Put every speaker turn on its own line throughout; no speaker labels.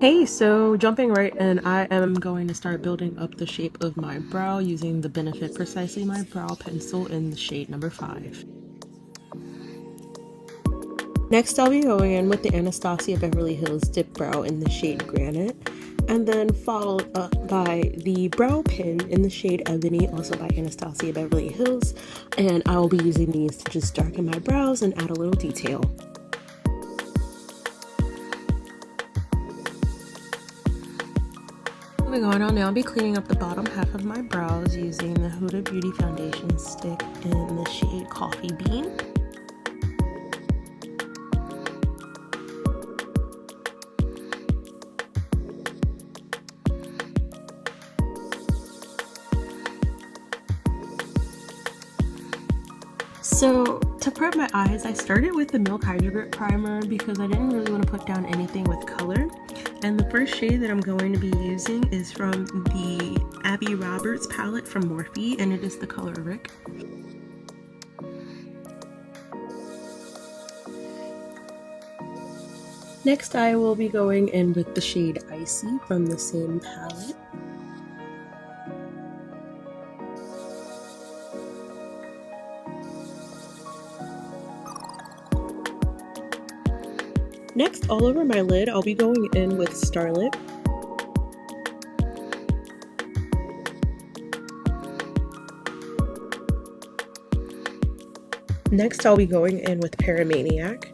Hey, so jumping right in, I am going to start building up the shape of my brow using the Benefit Precisely My Brow Pencil in the shade number 5. Next, I'll be going in with the Anastasia Beverly Hills Dip Brow in the shade Granite, and then followed up by the Brow Pen in the shade Ebony, also by Anastasia Beverly Hills, and I will be using these to just darken my brows and add a little detail. Moving on, now I'll be cleaning up the bottom half of my brows using the Huda Beauty foundation stick in the shade Coffee Bean. So to prep my eyes, I started with the Milk Hydro Grip Primer because I didn't really want to put down anything with color. And the first shade that I'm going to be using is from the Abby Roberts palette from Morphe, and it is the color Rick. Next, I will be going in with the shade Icy from the same palette. Next, all over my lid, I'll be going in with Starlit. Next, I'll be going in with Paramaniac.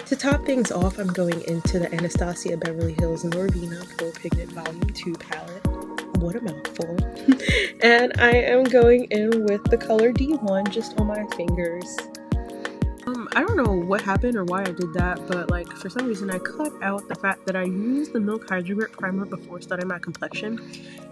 To top things off, I'm going into the Anastasia Beverly Hills Norvina Pro Pigment Volume 2 palette. What a mouthful. And I am going in with the color D1 just on my fingers. I don't know what happened or why I did that, but like for some reason I cut out the fact that I used the Milk Hydro Grip Primer before starting my complexion.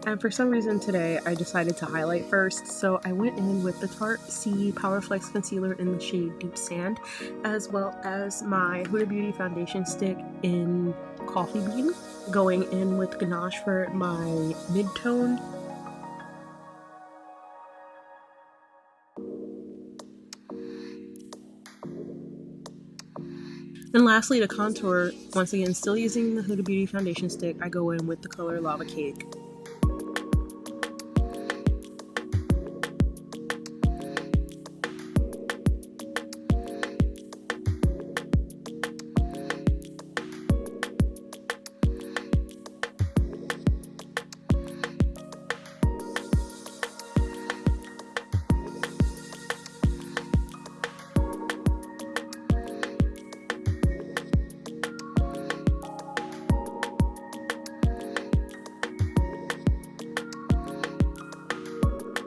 And for some reason today I decided to highlight first, so I went in with the Tarte C Power Flex Concealer in the shade Deep Sand, as well as my Huda Beauty foundation stick in Coffee Bean, going in with Ganache for my mid-tone. And lastly, to contour, once again, still using the Huda Beauty foundation stick, I go in with the color Lava Cake.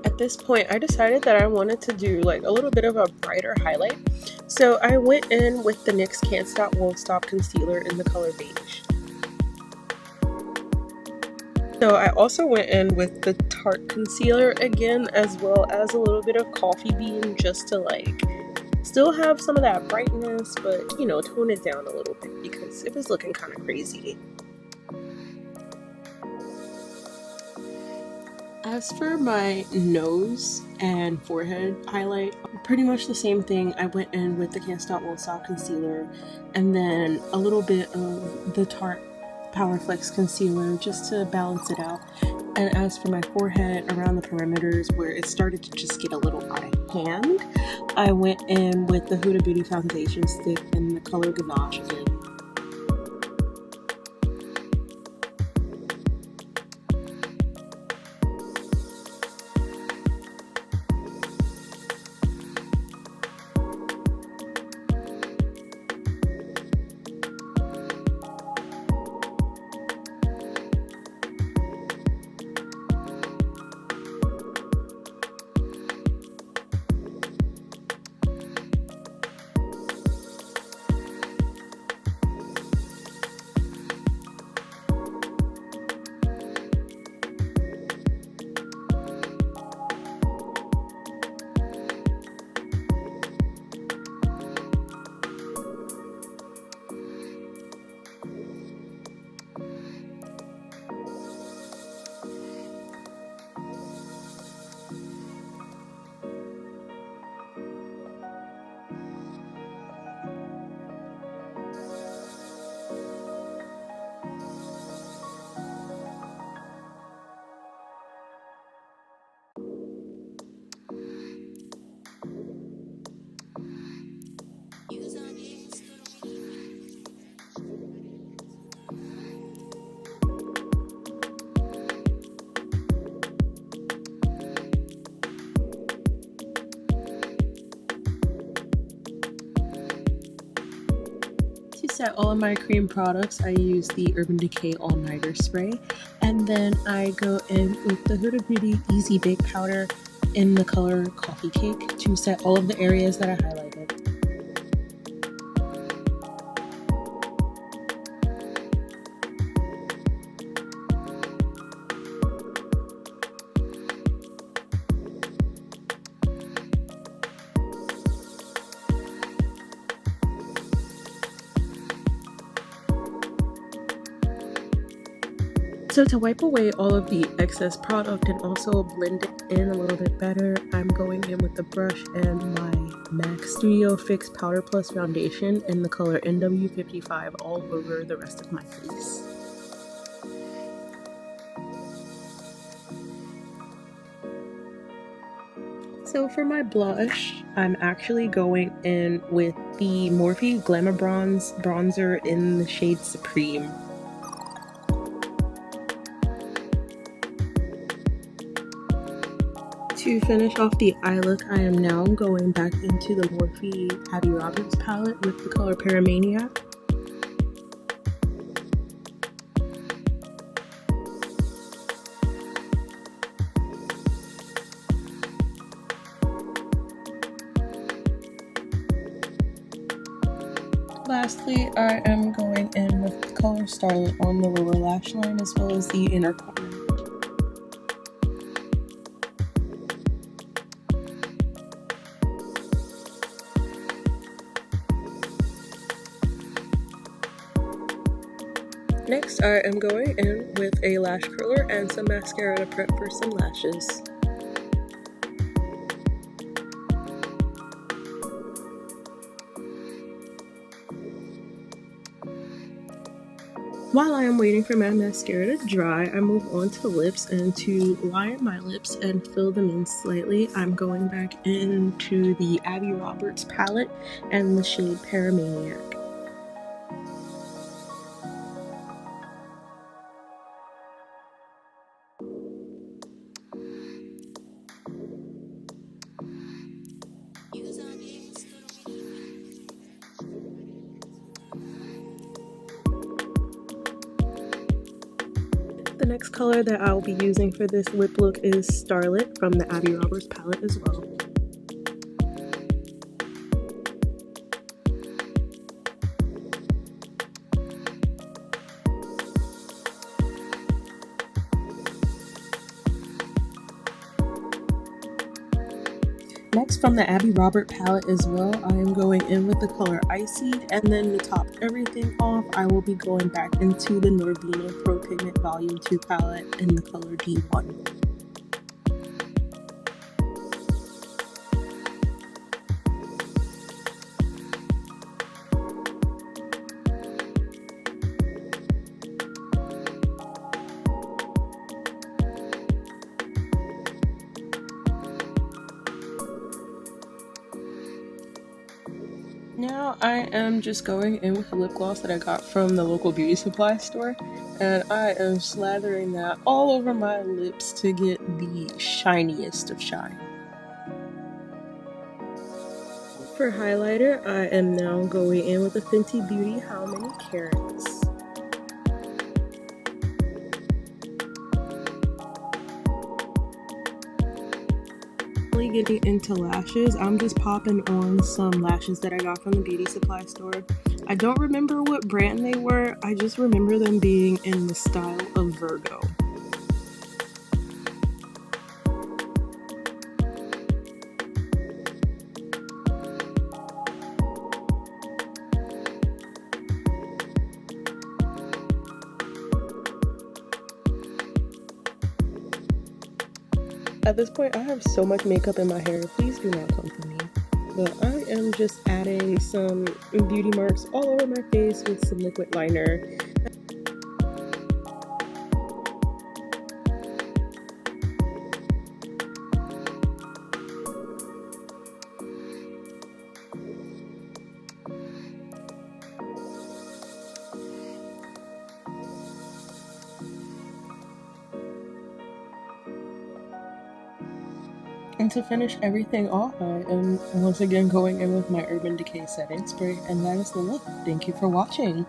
At this point, I decided that I wanted to do like a little bit of a brighter highlight. So I went in with the NYX Can't Stop Won't Stop Concealer in the color Beige. So I also went in with the Tarte Concealer again, as well as a little bit of Coffee Bean, just to like still have some of that brightness, but you know, tone it down a little bit because it was looking kind of crazy. As for my nose and forehead highlight, pretty much the same thing. I went in with the Can't Stop Won't Stop concealer and then a little bit of the Tarte Power Flex concealer just to balance it out. And as for my forehead, around the perimeters where it started to just get a little out of hand, I went in with the Huda Beauty foundation stick in the color Ganache again. set all of my cream products, I use the Urban Decay All Nighter Spray, and then I go in with the Huda Beauty Easy Bake Powder in the color Coffee Cake to set all of the areas that I highlighted. So to wipe away all of the excess product and also blend it in a little bit better, I'm going in with the brush and my MAC Studio Fix Powder Plus Foundation in the color NW55 all over the rest of my face. So for my blush, I'm actually going in with the Morphe Glamour Bronze bronzer in the shade Supreme. To finish off the eye look, I am now going back into the Morphe Abby Roberts palette with the color Paramaniac. Lastly, I am going in with the color Starlit on the lower lash line as well as the inner corner. Next, I am going in with a lash curler and some mascara to prep for some lashes. While I am waiting for my mascara to dry, I move on to lips, and to line my lips and fill them in slightly, I'm going back into the Abby Roberts palette and the shade Paramaniac. The next color that I'll be using for this lip look is Starlit from the Abby Roberts palette as well. Next, from the Abby Roberts palette as well, I am going in with the color Icy, and then to top everything off, I will be going back into the Norvina Pro Pigment Volume 2 palette in the color D1. Now I am just going in with a lip gloss that I got from the local beauty supply store, and I am slathering that all over my lips to get the shiniest of shine. For highlighter, I am now going in with the Fenty Beauty How Many Carats. Getting into lashes, I'm just popping on some lashes that I got from the beauty supply store. I don't remember what brand they were, I just remember them being in the style of Virgo. At this point, I have so much makeup in my hair, please do not come for me. But I am just adding some beauty marks all over my face with some liquid liner. And to finish everything off, I am once again going in with my Urban Decay setting spray, and that is the look. Thank you for watching.